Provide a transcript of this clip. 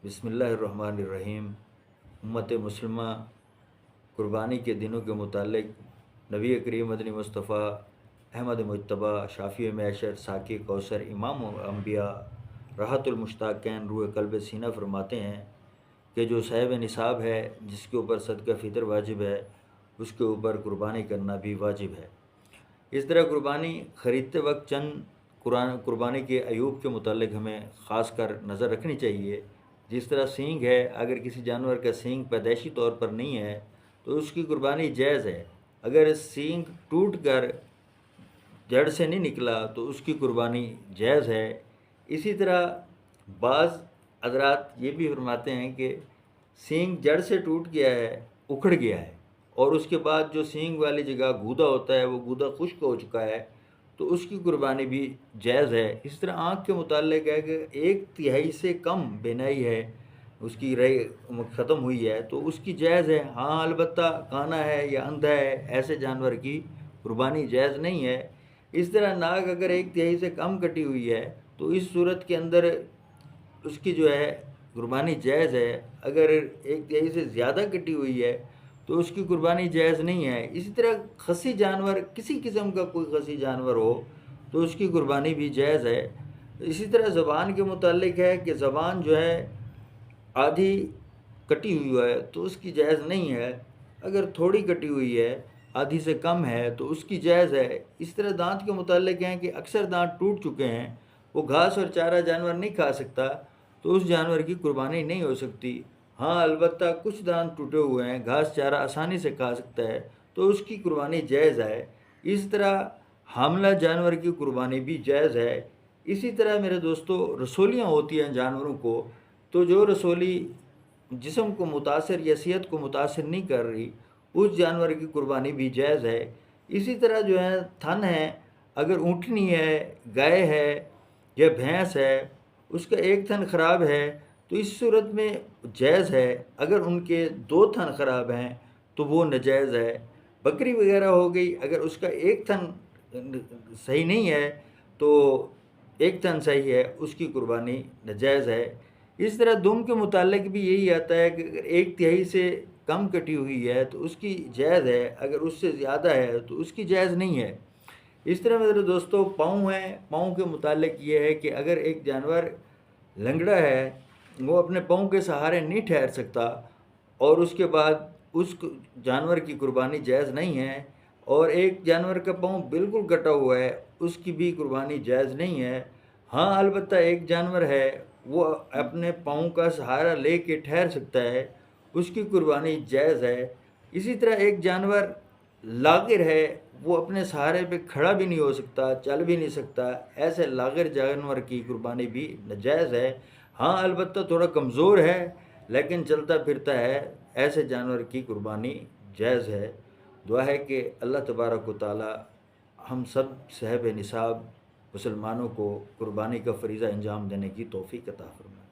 بسم اللہ الرحمن الرحیم۔ امت مسلمہ قربانی کے دنوں کے متعلق نبی کریم مدنی مصطفیٰ احمد مجتبیٰ شافی معشر ساقی کوثر امام انبیاء راحت المشتاقین روح قلب سینہ فرماتے ہیں کہ جو صاحب نصاب ہے، جس کے اوپر صدقہ فطر واجب ہے، اس کے اوپر قربانی کرنا بھی واجب ہے۔ اس طرح قربانی خریدتے وقت چند قربانی کے عیوب کے متعلق ہمیں خاص کر نظر رکھنی چاہیے۔ جس طرح سینگ ہے، اگر کسی جانور کا سینگ پیدائشی طور پر نہیں ہے تو اس کی قربانی جائز ہے۔ اگر سینگ ٹوٹ کر جڑ سے نہیں نکلا تو اس کی قربانی جائز ہے۔ اسی طرح بعض حضرات یہ بھی فرماتے ہیں کہ سینگ جڑ سے ٹوٹ گیا ہے، اکھڑ گیا ہے، اور اس کے بعد جو سینگ والی جگہ گودا ہوتا ہے وہ گودا خشک ہو چکا ہے تو اس کی قربانی بھی جائز ہے۔ اس طرح آنکھ کے متعلق ہے کہ 1/3 سے کم بینائی ہے، اس کی رے ختم ہوئی ہے تو اس کی جائز ہے۔ ہاں البتہ کانا ہے یا اندھا ہے، ایسے جانور کی قربانی جائز نہیں ہے۔ اس طرح ناک اگر 1/3 سے کم کٹی ہوئی ہے تو اس صورت کے اندر اس کی جو ہے قربانی جائز ہے۔ اگر 1/3 سے زیادہ کٹی ہوئی ہے تو اس کی قربانی جائز نہیں ہے۔ اسی طرح خصی جانور، کسی قسم کا کوئی خصی جانور ہو تو اس کی قربانی بھی جائز ہے۔ اسی طرح زبان کے متعلق ہے کہ زبان جو ہے آدھی کٹی ہوئی ہے تو اس کی جائز نہیں ہے۔ اگر تھوڑی کٹی ہوئی ہے، آدھی سے کم ہے تو اس کی جائز ہے۔ اس طرح دانت کے متعلق ہیں کہ اکثر دانت ٹوٹ چکے ہیں، وہ گھاس اور چارہ جانور نہیں کھا سکتا تو اس جانور کی قربانی نہیں ہو سکتی۔ ہاں البتہ کچھ دانت ٹوٹے ہوئے ہیں، گھاس چارہ آسانی سے کھا سکتا ہے تو اس کی قربانی جائز ہے۔ اس طرح حاملہ جانور کی قربانی بھی جائز ہے۔ اسی طرح میرے دوستو رسولیاں ہوتی ہیں جانوروں کو، تو جو رسولی جسم کو متاثر یا صحت کو متاثر نہیں کر رہی، اس جانور کی قربانی بھی جائز ہے۔ اسی طرح جو ہے تھن ہے، اگر اونٹنی ہے، گائے ہے یا بھینس ہے، اس کا ایک تھن خراب ہے تو اس صورت میں جائز ہے۔ اگر ان کے 2 تھن خراب ہیں تو وہ ناجائز ہے۔ بکری وغیرہ ہو گئی، اگر اس کا ایک تھن صحیح نہیں ہے تو ایک تھن صحیح ہے، اس کی قربانی ناجائز ہے۔ اس طرح دم کے متعلق بھی یہی آتا ہے کہ اگر 1/3 سے کم کٹی ہوئی ہے تو اس کی جائز ہے، اگر اس سے زیادہ ہے تو اس کی جائز نہیں ہے۔ اس طرح میرے دوستو پاؤں ہیں، پاؤں کے متعلق یہ ہے کہ اگر ایک جانور لنگڑا ہے، وہ اپنے پاؤں کے سہارے نہیں ٹھہر سکتا اور اس کے بعد اس جانور کی قربانی جائز نہیں ہے۔ اور ایک جانور کا پاؤں بالکل کٹا ہوا ہے، اس کی بھی قربانی جائز نہیں ہے۔ ہاں البتہ ایک جانور ہے، وہ اپنے پاؤں کا سہارا لے کے ٹھہر سکتا ہے، اس کی قربانی جائز ہے۔ اسی طرح ایک جانور لاغر ہے، وہ اپنے سہارے پہ کھڑا بھی نہیں ہو سکتا، چل بھی نہیں سکتا، ایسے لاغر جانور کی قربانی بھی ناجائز ہے۔ ہاں البتہ تھوڑا کمزور ہے لیکن چلتا پھرتا ہے، ایسے جانور کی قربانی جائز ہے۔ دعا ہے کہ اللہ تبارک و تعالی ہم سب صاحب نصاب مسلمانوں کو قربانی کا فریضہ انجام دینے کی توفیق عطا فرمائے۔